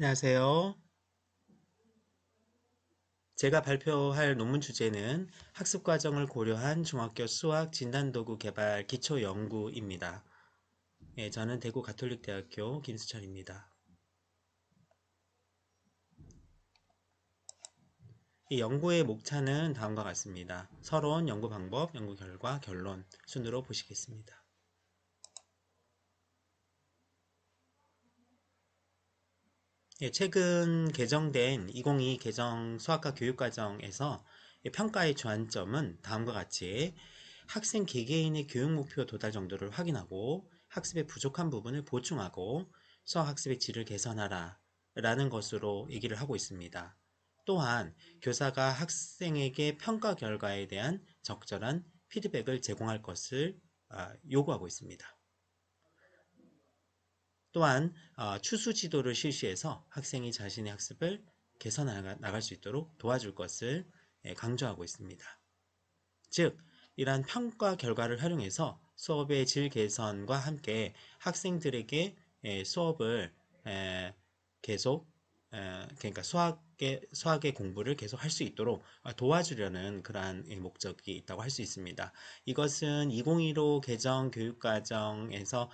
안녕하세요. 제가 발표할 논문 주제는 학습 과정을 고려한 중학교 수학 진단도구 개발 기초 연구입니다. 저는 대구 가톨릭대학교 김수철입니다. 이 연구의 목차는 다음과 같습니다. 서론, 연구 방법, 연구 결과, 결론 순으로 보시겠습니다. 최근 개정된 2022 개정 수학과 교육과정에서 평가의 주안점은 다음과 같이 학생 개개인의 교육 목표 도달 정도를 확인하고 학습의 부족한 부분을 보충하고 수학 학습의 질을 개선하라 라는 것으로 얘기를 하고 있습니다. 또한 교사가 학생에게 평가 결과에 대한 적절한 피드백을 제공할 것을 요구하고 있습니다. 또한 추수 지도를 실시해서 학생이 자신의 학습을 개선해 나갈 수 있도록 도와줄 것을 강조하고 있습니다. 즉, 이러한 평가 결과를 활용해서 수업의 질 개선과 함께 학생들에게 수업을 계속 그러니까 수학의 공부를 계속 할 수 있도록 도와주려는 그러한 목적이 있다고 할 수 있습니다. 이것은 2015 개정 교육과정에서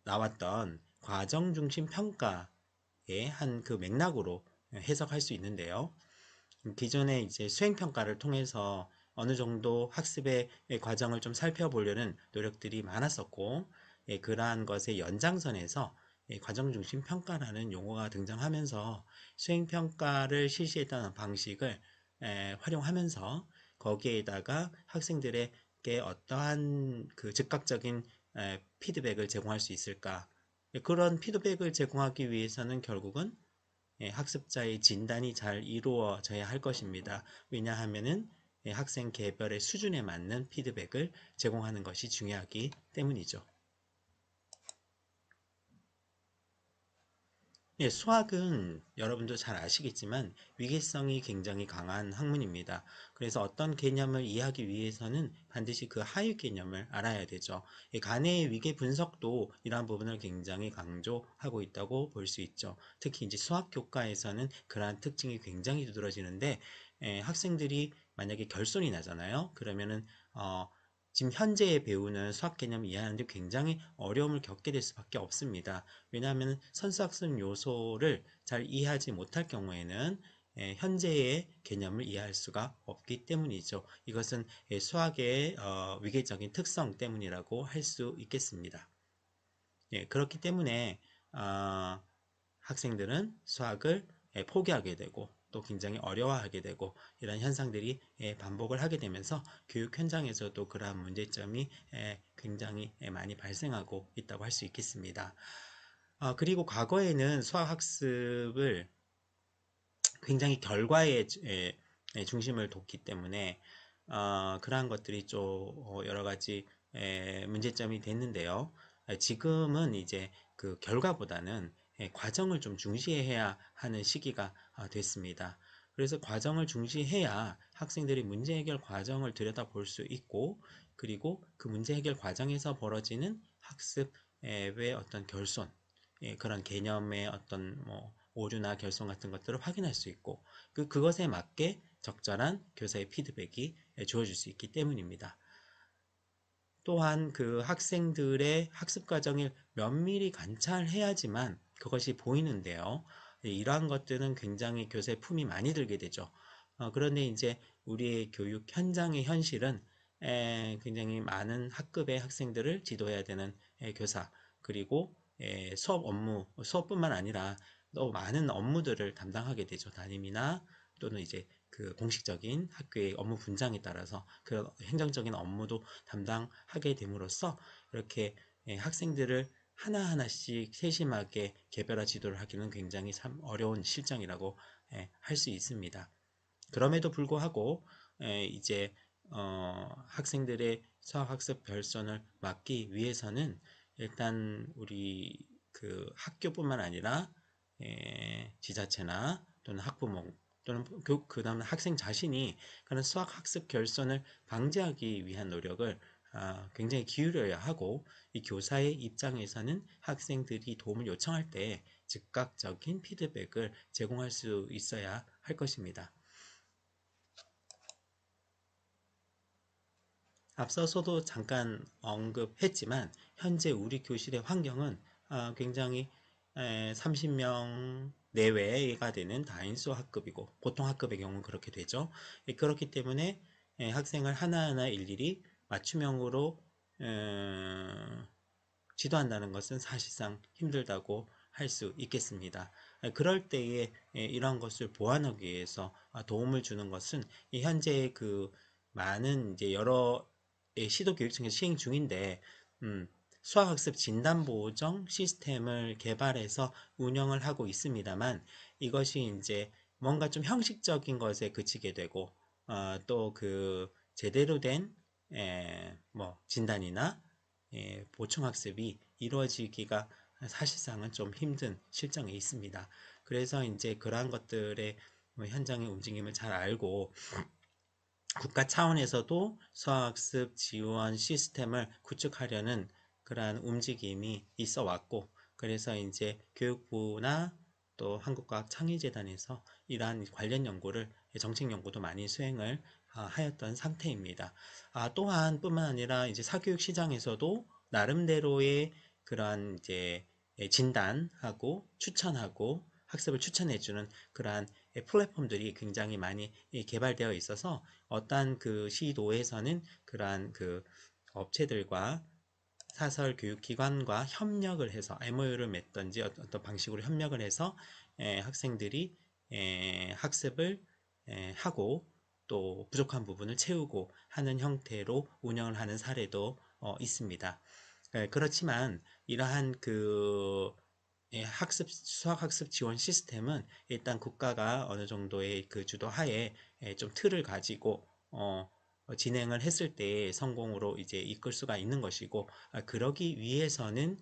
나왔던 과정 중심 평가의 한 그 맥락으로 해석할 수 있는데요. 기존에 이제 수행 평가를 통해서 어느 정도 학습의 과정을 좀 살펴보려는 노력들이 많았었고, 그러한 것의 연장선에서 과정 중심 평가라는 용어가 등장하면서 수행 평가를 실시했다는 방식을 활용하면서 거기에다가 학생들에게 어떠한 그 즉각적인 피드백을 제공할 수 있을까? 그런 피드백을 제공하기 위해서는 결국은 학습자의 진단이 잘 이루어져야 할 것입니다. 왜냐하면은 학생 개별의 수준에 맞는 피드백을 제공하는 것이 중요하기 때문이죠. 수학은 여러분도 잘 아시겠지만 위계성이 굉장히 강한 학문입니다. 그래서 어떤 개념을 이해하기 위해서는 반드시 그 하위 개념을 알아야 되죠. 간의 위계 분석도 이러한 부분을 굉장히 강조하고 있다고 볼 수 있죠. 특히 이제 수학 교과에서는 그러한 특징이 굉장히 두드러지는데 학생들이 만약에 결손이 나잖아요. 그러면은 지금 현재 배우는 수학 개념을 이해하는데 굉장히 어려움을 겪게 될 수밖에 없습니다. 왜냐하면 선수학습 요소를 잘 이해하지 못할 경우에는 현재의 개념을 이해할 수가 없기 때문이죠. 이것은 수학의 위계적인 특성 때문이라고 할 수 있겠습니다. 그렇기 때문에 학생들은 수학을 포기하게 되고 또 굉장히 어려워하게 되고 이런 현상들이 반복을 하게 되면서 교육 현장에서도 그러한 문제점이 굉장히 많이 발생하고 있다고 할 수 있겠습니다. 그리고 과거에는 수학 학습을 굉장히 결과에 중심을 뒀기 때문에 그러한 것들이 좀 여러 가지 문제점이 됐는데요. 지금은 이제 그 결과보다는 과정을 좀 중시해야 하는 시기가 됐습니다. 그래서 과정을 중시해야 학생들이 문제 해결 과정을 들여다볼 수 있고, 그리고 그 문제 해결 과정에서 벌어지는 학습의 어떤 결손, 그런 개념의 어떤 뭐 오류나 결손 같은 것들을 확인할 수 있고, 그것에 맞게 적절한 교사의 피드백이 주어질 수 있기 때문입니다. 또한 그 학생들의 학습 과정을 면밀히 관찰해야지만 그것이 보이는데요. 이러한 것들은 굉장히 교사의 품이 많이 들게 되죠. 그런데 이제 우리의 교육 현장의 현실은 굉장히 많은 학급의 학생들을 지도해야 되는 교사, 그리고 수업뿐만 아니라 또 많은 업무들을 담당하게 되죠. 담임이나 또는 이제 그 공식적인 학교의 업무 분장에 따라서 그 행정적인 업무도 담당하게 됨으로써 이렇게 학생들을 하나하나씩 세심하게 개별화 지도를 하기는 굉장히 참 어려운 실정이라고 할 수 있습니다. 그럼에도 불구하고 이제 학생들의 수학학습 별선을 막기 위해서는 일단 우리 그 학교뿐만 아니라 지자체나 또는 학부모 또는 그다음 학생 자신이 그런 수학학습 결손을 방지하기 위한 노력을 굉장히 기울여야 하고, 이 교사의 입장에서는 학생들이 도움을 요청할 때 즉각적인 피드백을 제공할 수 있어야 할 것입니다. 앞서서도 잠깐 언급했지만 현재 우리 교실의 환경은 굉장히 30명 내외가 되는 다인수 학급이고 보통 학급의 경우는 그렇게 되죠. 그렇기 때문에 학생을 하나하나 일일이 맞춤형으로 지도한다는 것은 사실상 힘들다고 할 수 있겠습니다. 그럴 때에 이러한 것을 보완하기 위해서 도움을 주는 것은 현재 그 많은 이제 여러 시도 교육청에서 시행 중인데 수학학습 진단보정 시스템을 개발해서 운영을 하고 있습니다만 이것이 이제 뭔가 좀 형식적인 것에 그치게 되고 또 그 제대로 된 뭐 진단이나 보충학습이 이루어지기가 사실상은 좀 힘든 실정에 있습니다. 그래서 이제 그러한 것들의 현장의 움직임을 잘 알고 국가 차원에서도 수학습 지원 시스템을 구축하려는 그러한 움직임이 있어 왔고, 그래서 이제 교육부나 또 한국과학창의재단에서 이러한 관련 연구를 정책 연구도 많이 수행을 하였던 상태입니다. 또한 뿐만 아니라 이제 사교육 시장에서도 나름대로의 그러한 이제 진단하고 추천하고 학습을 추천해주는 그러한 플랫폼들이 굉장히 많이 개발되어 있어서 어떠한 그 시도에서는 그러한 그 업체들과 사설 교육기관과 협력을 해서 MOU를 맺던지 어떤 방식으로 협력을 해서 학생들이 학습을 하고 또 부족한 부분을 채우고 하는 형태로 운영을 하는 사례도 있습니다. 그렇지만 이러한 그 수학학습 지원 시스템은 일단 국가가 어느 정도의 그 주도하에 좀 틀을 가지고 진행을 했을 때 성공으로 이제 이끌 수가 있는 것이고, 그러기 위해서는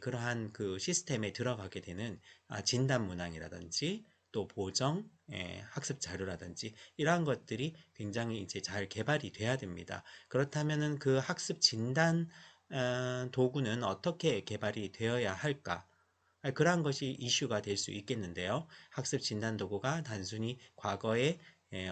그러한 그 시스템에 들어가게 되는 진단 문항이라든지 또 보정 학습 자료라든지 이러한 것들이 굉장히 이제 잘 개발이 돼야 됩니다. 그렇다면은 그 학습 진단 도구는 어떻게 개발이 되어야 할까? 그러한 것이 이슈가 될 수 있겠는데요. 학습 진단 도구가 단순히 과거의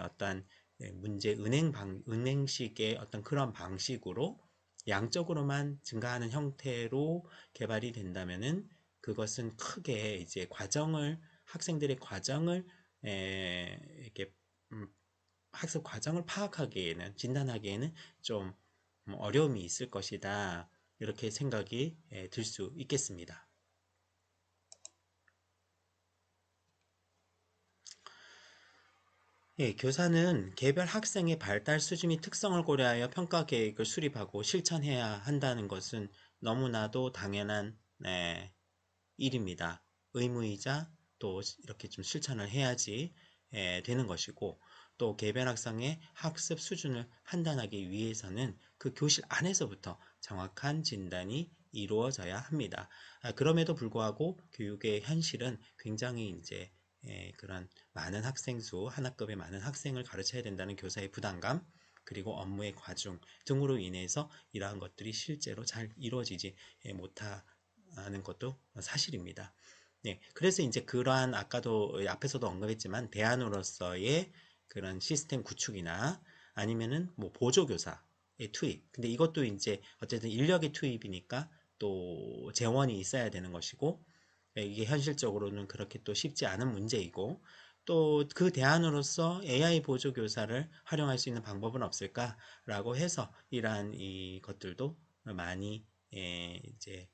어떤 문제 은행식의 어떤 그런 방식으로 양적으로만 증가하는 형태로 개발이 된다면은 그것은 크게 이제 학생들의 과정을 이렇게 학습 과정을 파악하기에는 진단하기에는 좀 어려움이 있을 것이다. 이렇게 생각이 들 수 있겠습니다. 교사는 개별 학생의 발달 수준이 특성을 고려하여 평가 계획을 수립하고 실천해야 한다는 것은 너무나도 당연한 일입니다. 의무이자 또 이렇게 좀 실천을 해야지 되는 것이고, 또 개별 학생의 학습 수준을 판단하기 위해서는 그 교실 안에서부터 정확한 진단이 이루어져야 합니다. 그럼에도 불구하고 교육의 현실은 굉장히 이제 그런 많은 학생 수, 한 학급에 많은 학생을 가르쳐야 된다는 교사의 부담감, 그리고 업무의 과중 등으로 인해서 이러한 것들이 실제로 잘 이루어지지 못하는 것도 사실입니다. 네, 그래서 이제 그러한 아까도 앞에서도 언급했지만 대안으로서의 그런 시스템 구축이나 아니면은 뭐 보조교사의 투입. 근데 이것도 이제 어쨌든 인력의 투입이니까 또 재원이 있어야 되는 것이고, 이게 현실적으로는 그렇게 또 쉽지 않은 문제이고, 또 그 대안으로서 AI 보조교사를 활용할 수 있는 방법은 없을까라고 해서 이러한 이 것들도 많이 이제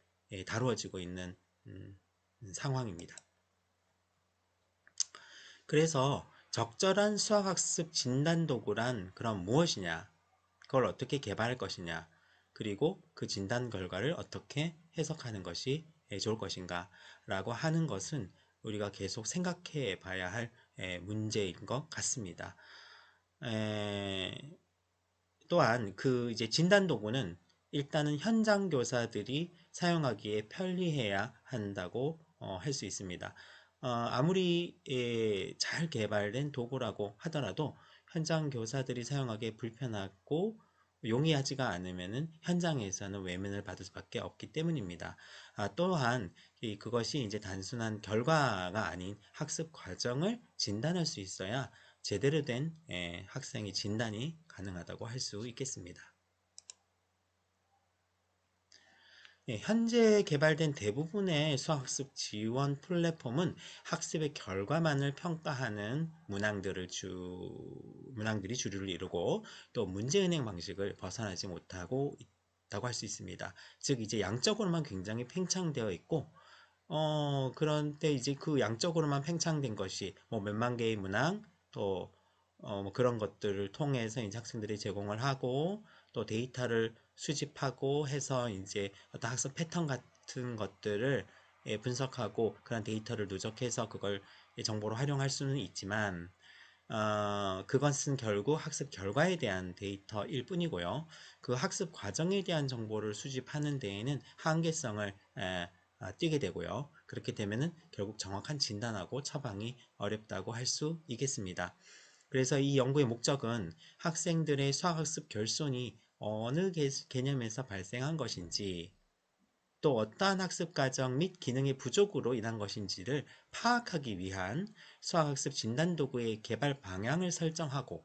다루어지고 있는 상황입니다. 그래서 적절한 수학학습 진단 도구란 그럼 무엇이냐? 그걸 어떻게 개발할 것이냐? 그리고 그 진단 결과를 어떻게 해석하는 것이 좋을 것인가? 라고 하는 것은 우리가 계속 생각해 봐야 할 문제인 것 같습니다. 또한 그 이제 진단 도구는 일단은 현장 교사들이 사용하기에 편리해야 한다고 할 수 있습니다. 아무리 잘 개발된 도구라고 하더라도 현장 교사들이 사용하기에 불편하고 용이하지가 않으면은 현장에서는 외면을 받을 수밖에 없기 때문입니다. 또한 그것이 이제 단순한 결과가 아닌 학습 과정을 진단할 수 있어야 제대로 된 학생의 진단이 가능하다고 할 수 있겠습니다. 현재 개발된 대부분의 수학학습 지원 플랫폼은 학습의 결과만을 평가하는 문항들이 주류를 이루고 또 문제은행 방식을 벗어나지 못하고 있다고 할 수 있습니다. 즉 이제 양적으로만 굉장히 팽창되어 있고 그런데 이제 그 양적으로만 팽창된 것이 뭐 몇만 개의 문항 또 뭐 그런 것들을 통해서 이제 학생들이 제공을 하고 또 데이터를 수집하고 해서 이제 어떤 학습 패턴 같은 것들을 분석하고 그런 데이터를 누적해서 그걸 정보로 활용할 수는 있지만 그것은 결국 학습 결과에 대한 데이터일 뿐이고요. 그 학습 과정에 대한 정보를 수집하는 데에는 한계성을 띠게 되고요. 그렇게 되면은 결국 정확한 진단하고 처방이 어렵다고 할 수 있겠습니다. 그래서 이 연구의 목적은 학생들의 수학학습 결손이 어느 개념에서 발생한 것인지 또 어떠한 학습 과정 및 기능의 부족으로 인한 것인지를 파악하기 위한 수학학습 진단도구의 개발 방향을 설정하고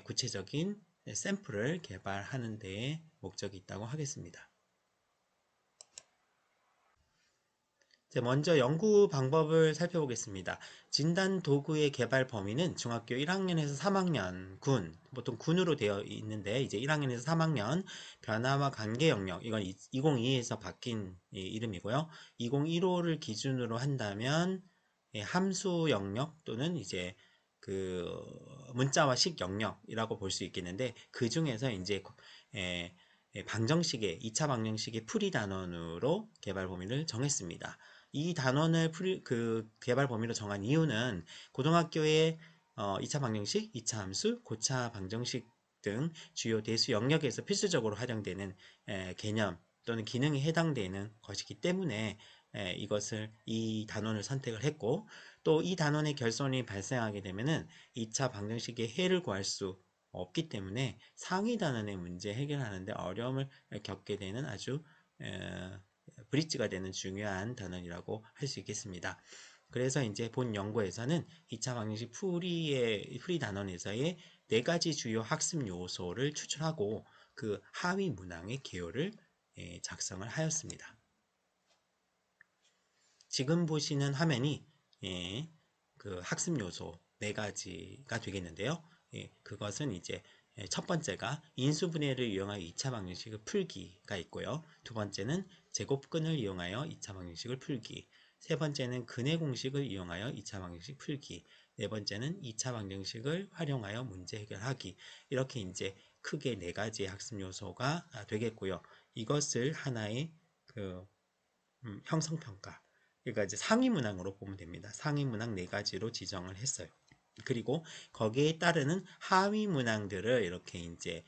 구체적인 샘플을 개발하는 데에 목적이 있다고 하겠습니다. 먼저 연구 방법을 살펴보겠습니다. 진단 도구의 개발 범위는 중학교 1학년에서 3학년 보통 군으로 되어 있는데 이제 1학년에서 3학년 변화와 관계 영역 이건 2022에서 바뀐 이름이고요. 2015를 기준으로 한다면 함수 영역 또는 이제 그 문자와 식 영역이라고 볼 수 있겠는데 그 중에서 이제 방정식의 2차 방정식의 풀이 단원으로 개발 범위를 정했습니다. 이 단원을 개발 범위로 정한 이유는 고등학교의 2차 방정식, 2차 함수, 고차 방정식 등 주요 대수 영역에서 필수적으로 활용되는 개념 또는 기능에 해당되는 것이기 때문에 이 단원을 선택을 했고 또 이 단원의 결손이 발생하게 되면은 2차 방정식의 해를 구할 수 없기 때문에 상위 단원의 문제 해결하는데 어려움을 겪게 되는 아주 브릿지가 되는 중요한 단원이라고 할 수 있겠습니다. 그래서 이제 본 연구에서는 2차 방정식 풀이 단원에서의 4가지 주요 학습 요소를 추출하고 그 하위 문항의 개요를 작성을 하였습니다. 지금 보시는 화면이 그 학습 요소 4가지가 되겠는데요. 그것은 이제 첫 번째가 인수분해를 이용하여 2차 방정식을 풀기가 있고요. 두 번째는 제곱근을 이용하여 2차 방정식을 풀기. 세 번째는 근해 공식을 이용하여 2차 방정식 풀기. 네 번째는 2차 방정식을 활용하여 문제 해결하기. 이렇게 이제 크게 4가지의 학습 요소가 되겠고요. 이것을 하나의 형성평가. 그러니까 이제 상위 문항으로 보면 됩니다. 상위 문항 4가지로 지정을 했어요. 그리고 거기에 따르는 하위 문항들을 이렇게 이제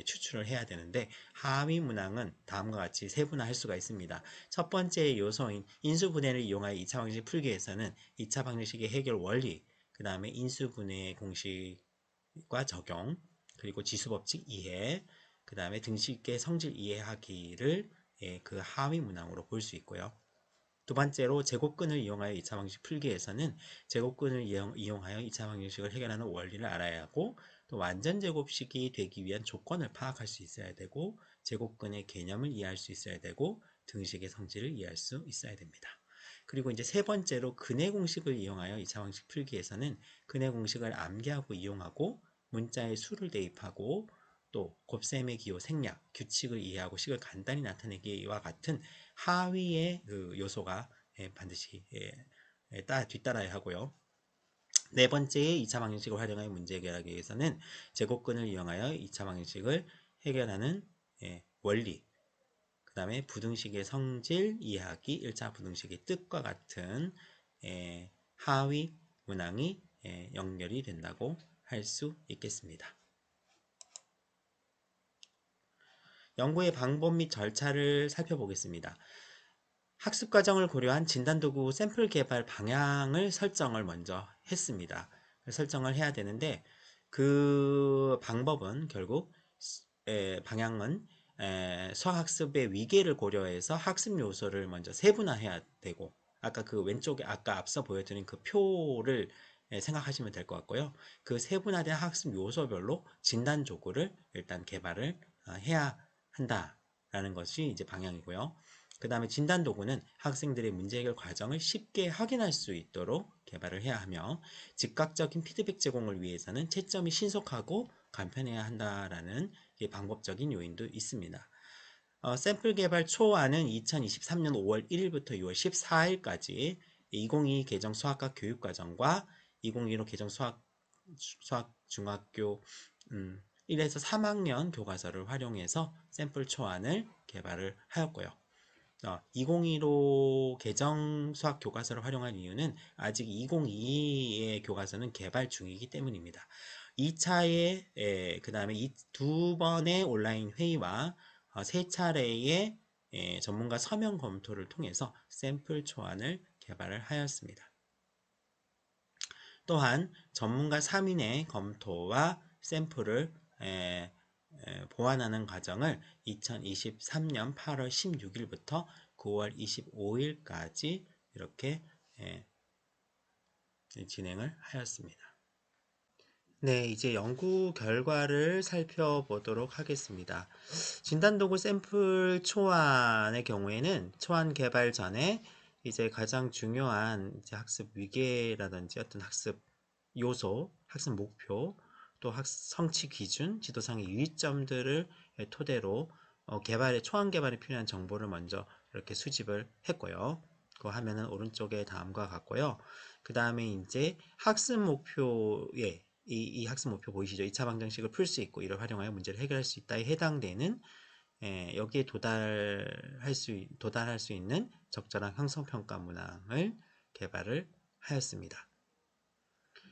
추출을 해야 되는데 하위 문항은 다음과 같이 세분화할 수가 있습니다. 첫 번째 요소인 인수분해를 이용하여 2차 방정식 풀기에서는 2차 방정식의 해결 원리, 그 다음에 인수분해 공식과 적용, 그리고 지수법칙 이해, 그 다음에 등식의 성질 이해하기를 그 하위 문항으로 볼 수 있고요. 두 번째로 제곱근을 이용하여 2차 방정식 풀기에서는 제곱근을 이용하여 2차 방정식을 해결하는 원리를 알아야 하고 또 완전 제곱식이 되기 위한 조건을 파악할 수 있어야 되고 제곱근의 개념을 이해할 수 있어야 되고 등식의 성질을 이해할 수 있어야 됩니다. 그리고 이제 세 번째로 근해 공식을 이용하여 2차 방정식 풀기에서는 근해 공식을 암기하고 이용하고 문자의 수를 대입하고 또 곱셈의 기호, 생략, 규칙을 이해하고 식을 간단히 나타내기와 같은 하위의 그 요소가 반드시 뒤따라야 하고요. 네 번째의 2차 방정식을 활용하여 문제 해결하기 위해서는 제곱근을 이용하여 2차 방정식을 해결하는 원리, 그 다음에 부등식의 성질 이해하기, 1차 부등식의 뜻과 같은 하위 문항이 연결이 된다고 할 수 있겠습니다. 연구의 방법 및 절차를 살펴보겠습니다. 학습 과정을 고려한 진단도구 샘플 개발 방향을 설정을 먼저 했습니다. 설정을 해야 되는데 그 방법은 결국 방향은 수학학습의 위계를 고려해서 학습 요소를 먼저 세분화해야 되고, 아까 그 왼쪽에 아까 앞서 보여드린 그 표를 생각하시면 될 것 같고요. 그 세분화된 학습 요소별로 진단 도구를 일단 개발을 해야 한다라는 것이 이제 방향이고요. 그 다음에 진단 도구는 학생들의 문제 해결 과정을 쉽게 확인할 수 있도록 개발을 해야 하며, 즉각적인 피드백 제공을 위해서는 채점이 신속하고 간편해야 한다라는 방법적인 요인도 있습니다. 샘플 개발 초안은 2023년 5월 1일부터 6월 14일까지 2022 개정 수학과 교육과정과 2015 개정 수학 중학교 1에서 3학년 교과서를 활용해서 샘플 초안을 개발을 하였고요. 2015 개정 수학 교과서를 활용한 이유는 아직 2022의 교과서는 개발 중이기 때문입니다. 2차에 그 다음에 두 번의 온라인 회의와 세 차례의 전문가 서면 검토를 통해서 샘플 초안을 개발을 하였습니다. 또한 전문가 3인의 검토와 샘플을 보완하는 과정을 2023년 8월 16일부터 9월 25일까지 이렇게 진행을 하였습니다. 네, 이제 연구 결과를 살펴보도록 하겠습니다. 진단도구 샘플 초안의 경우에는 초안 개발 전에 이제 가장 중요한 이제 학습 위계라든지 어떤 학습 요소, 학습 목표, 또 성취 기준, 지도상의 유의점들을 토대로 초안 개발에 필요한 정보를 먼저 이렇게 수집을 했고요. 그 화면은 오른쪽에 다음과 같고요. 그 다음에 이제 학습 목표에 이 학습 목표 보이시죠? 2차 방정식을 풀 수 있고 이를 활용하여 문제를 해결할 수 있다에 해당되는 여기에 도달할 수 있는 적절한 형성평가 문항을 개발을 하였습니다.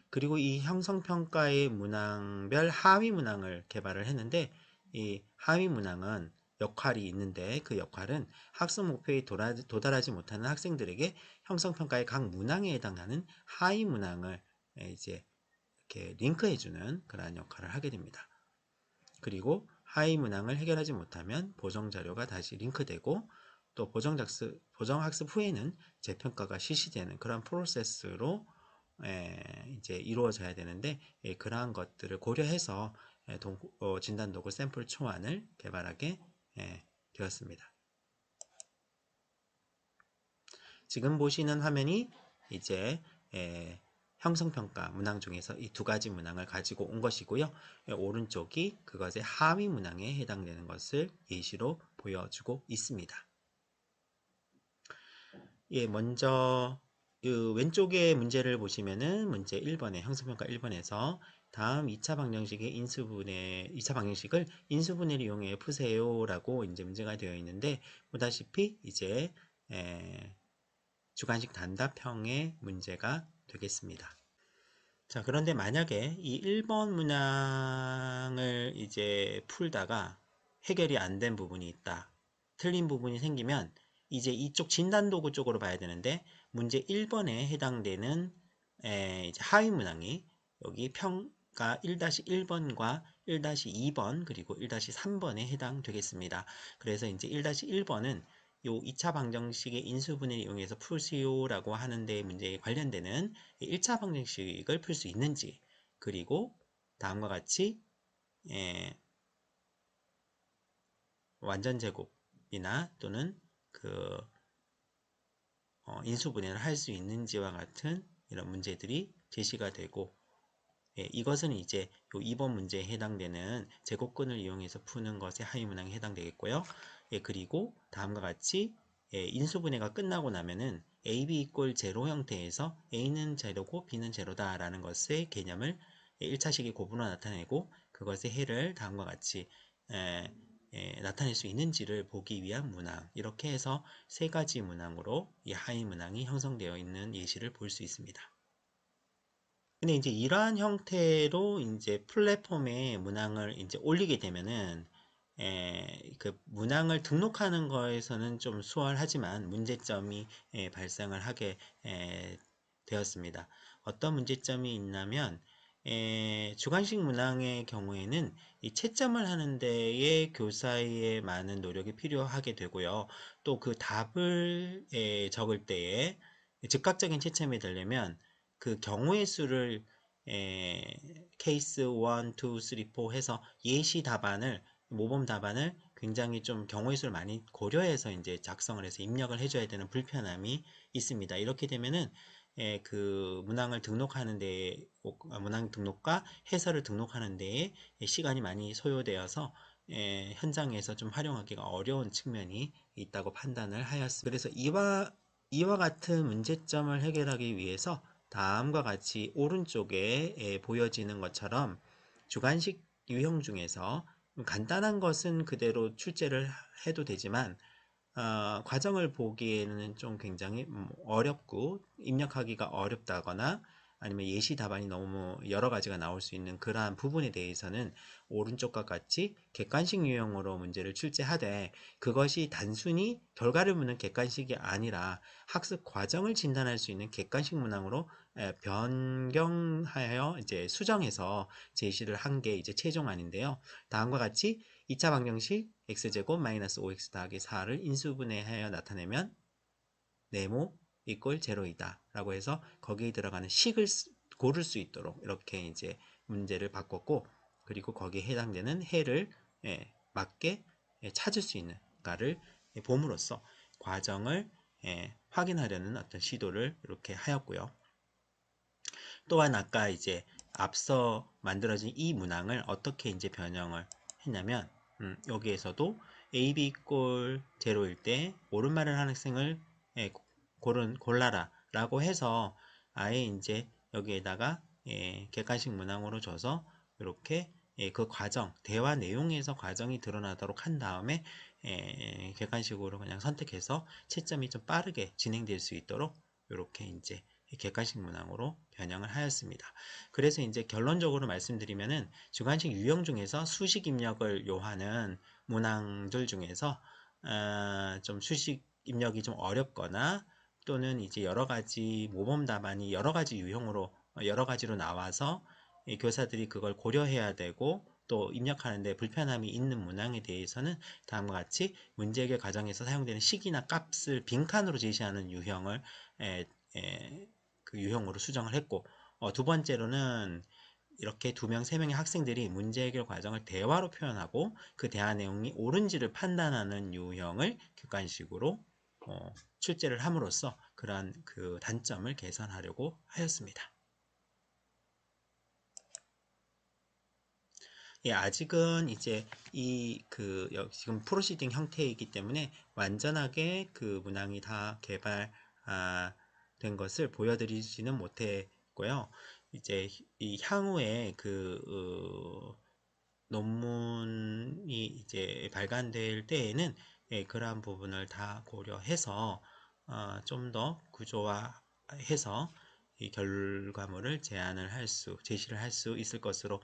그리고 이 형성평가의 문항별 하위 문항을 개발을 했는데, 이 하위 문항은 역할이 있는데 그 역할은 학습 목표에 도달하지 못하는 학생들에게 형성평가의 각 문항에 해당하는 하위 문항을 이제 이렇게 링크해주는 그러한 역할을 하게 됩니다. 그리고 하위 문항을 해결하지 못하면 보정자료가 다시 링크되고, 또 보정학습 후에는 재평가가 실시되는 그런 프로세스로 이제 이루어져야 되는데, 그러한 것들을 고려해서 진단도구 샘플 초안을 개발하게 되었습니다. 지금 보시는 화면이 이제 형성평가 문항 중에서 이 두 가지 문항을 가지고 온 것이고요. 오른쪽이 그것의 하위 문항에 해당되는 것을 예시로 보여주고 있습니다. 먼저 왼쪽의 문제를 보시면은 문제 1번에 형성평가 1번에서 다음 2차 방정식의 2차 방정식을 인수분해를 이용해 푸세요 라고 이제 문제가 되어 있는데, 보다시피 이제 주관식 단답형의 문제가 되겠습니다. 자, 그런데 만약에 이 1번 문항을 이제 풀다가 해결이 안 된 부분이 있다, 틀린 부분이 생기면 이제 이쪽 진단도구 쪽으로 봐야 되는데, 문제 1번에 해당되는 이제 하위 문항이 여기 평가 1-1번과 1-2번 그리고 1-3번에 해당되겠습니다. 그래서 이제 1-1번은 요 2차 방정식의 인수분해를 이용해서 풀시오 라고 하는데 문제에 관련되는 1차 방정식을 풀 수 있는지, 그리고 다음과 같이 완전 제곱이나 또는 그 인수분해를 할 수 있는지와 같은 이런 문제들이 제시가 되고, 이것은 이제 요 2번 문제에 해당되는 제곱근을 이용해서 푸는 것의 하위 문항에 해당되겠고요. 그리고 다음과 같이 인수분해가 끝나고 나면은 a, b equal 0 형태에서 a는 제로고 b는 제로다 라는 것의 개념을 1차식의 곱으로 나타내고, 그것의 해를 다음과 같이 나타낼 수 있는지를 보기 위한 문항, 이렇게 해서 세 가지 문항으로 이 하위 문항이 형성되어 있는 예시를 볼 수 있습니다. 근데 이제 이러한 형태로 이제 플랫폼에 문항을 이제 올리게 되면은 그 문항을 등록하는 거에서는 좀 수월하지만 문제점이 발생을 하게 되었습니다. 어떤 문제점이 있냐면 주관식 문항의 경우에는 이 채점을 하는 데에 교사의 많은 노력이 필요하게 되고요. 또 그 답을 적을 때에 즉각적인 채점이 되려면 그 경우의 수를 케이스 1, 2, 3, 4 해서 예시 답안을 모범 답안을 굉장히 좀 경우의 수를 많이 고려해서 이제 작성을 해서 입력을 해줘야 되는 불편함이 있습니다. 이렇게 되면은 그 문항을 등록하는 데 문항 등록과 해설을 등록하는 데에 시간이 많이 소요되어서 현장에서 좀 활용하기가 어려운 측면이 있다고 판단을 하였습니다. 그래서 이와 같은 문제점을 해결하기 위해서 다음과 같이 오른쪽에 보여지는 것처럼 주관식 유형 중에서 간단한 것은 그대로 출제를 해도 되지만 과정을 보기에는 좀 굉장히 어렵고 입력하기가 어렵다거나 아니면 예시 답안이 너무 여러 가지가 나올 수 있는 그러한 부분에 대해서는 오른쪽과 같이 객관식 유형으로 문제를 출제하되 그것이 단순히 결과를 묻는 객관식이 아니라 학습 과정을 진단할 수 있는 객관식 문항으로 변경하여 이제 수정해서 제시를 한 게 이제 최종안인데요. 다음과 같이 2차 방정식 x제곱 마이너스 5x 더하기 4를 인수분해하여 나타내면 네모 이꼴 제로이다 라고 해서 거기에 들어가는 식을 고를 수 있도록 이렇게 이제 문제를 바꿨고 그리고 거기에 해당되는 해를 맞게 찾을 수 있는가를 봄으로써 과정을 확인하려는 어떤 시도를 이렇게 하였고요. 또한 아까 이제 앞서 만들어진 이 문항을 어떻게 이제 변형을 했냐면 여기에서도 a, b 꼴 제로일 때 옳은말을 하는 학생을 골라라 라고 해서 아예 이제 여기에다가 객관식 문항으로 줘서 이렇게 그 과정, 대화 내용에서 과정이 드러나도록 한 다음에 객관식으로 그냥 선택해서 채점이 좀 빠르게 진행될 수 있도록 이렇게 이제 객관식 문항으로 변형을 하였습니다. 그래서 이제 결론적으로 말씀드리면은 주관식 유형 중에서 수식 입력을 요하는 문항들 중에서 좀 수식 입력이 좀 어렵거나 또는 이제 여러 가지 모범 답안이 여러 가지 유형으로 여러 가지로 나와서 교사들이 그걸 고려해야 되고 또 입력하는데 불편함이 있는 문항에 대해서는 다음과 같이 문제 해결 과정에서 사용되는 식이나 값을 빈칸으로 제시하는 유형을 그 유형으로 수정을 했고 두 번째로는 이렇게 2명, 3명의 학생들이 문제 해결 과정을 대화로 표현하고 그 대화 내용이 옳은지를 판단하는 유형을 객관식으로 출제를 함으로써 그러한 그 단점을 개선하려고 하였습니다. 예, 아직은 이제 지금 프로시딩 형태이기 때문에 완전하게 그 문항이 다 개발된 것을 보여드리지는 못했고요. 이제 이 향후에 논문이 이제 발간될 때에는 그러한 부분을 다 고려해서 좀 더 구조화해서 이 결과물을 제시를 할 수 있을 것으로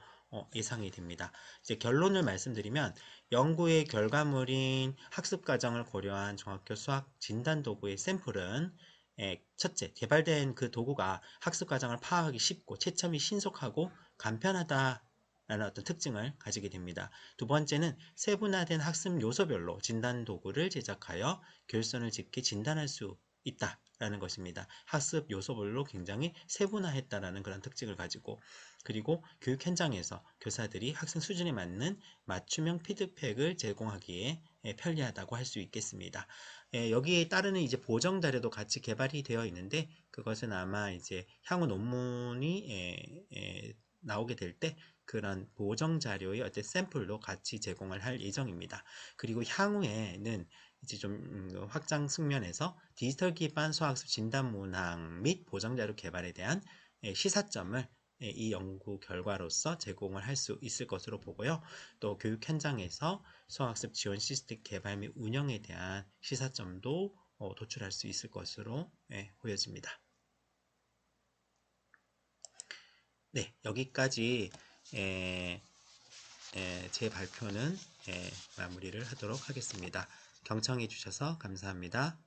예상이 됩니다. 이제 결론을 말씀드리면 연구의 결과물인 학습 과정을 고려한 중학교 수학 진단 도구의 샘플은 첫째, 개발된 그 도구가 학습 과정을 파악하기 쉽고 채점이 신속하고 간편하다 라는 어떤 특징을 가지게 됩니다. 두 번째는 세분화된 학습 요소별로 진단 도구를 제작하여 결선을 짓게 진단할 수 있다라는 것입니다. 학습 요소별로 굉장히 세분화했다라는 그런 특징을 가지고 그리고 교육 현장에서 교사들이 학생 수준에 맞는 맞춤형 피드백을 제공하기에 편리하다고 할 수 있겠습니다. 여기에 따르는 이제 보정 자료도 같이 개발이 되어 있는데 그것은 아마 이제 향후 논문이 나오게 될 때 그런 보정 자료의 어떤 샘플도 같이 제공을 할 예정입니다. 그리고 향후에는 이제 좀 확장 측면에서 디지털 기반 수학습 진단 문항 및 보정 자료 개발에 대한 시사점을 이 연구 결과로서 제공을 할 수 있을 것으로 보고요. 또 교육 현장에서 수학습 지원 시스템 개발 및 운영에 대한 시사점도 도출할 수 있을 것으로 보여집니다. 네, 여기까지 제 발표는 마무리를 하도록 하겠습니다. 경청해 주셔서 감사합니다.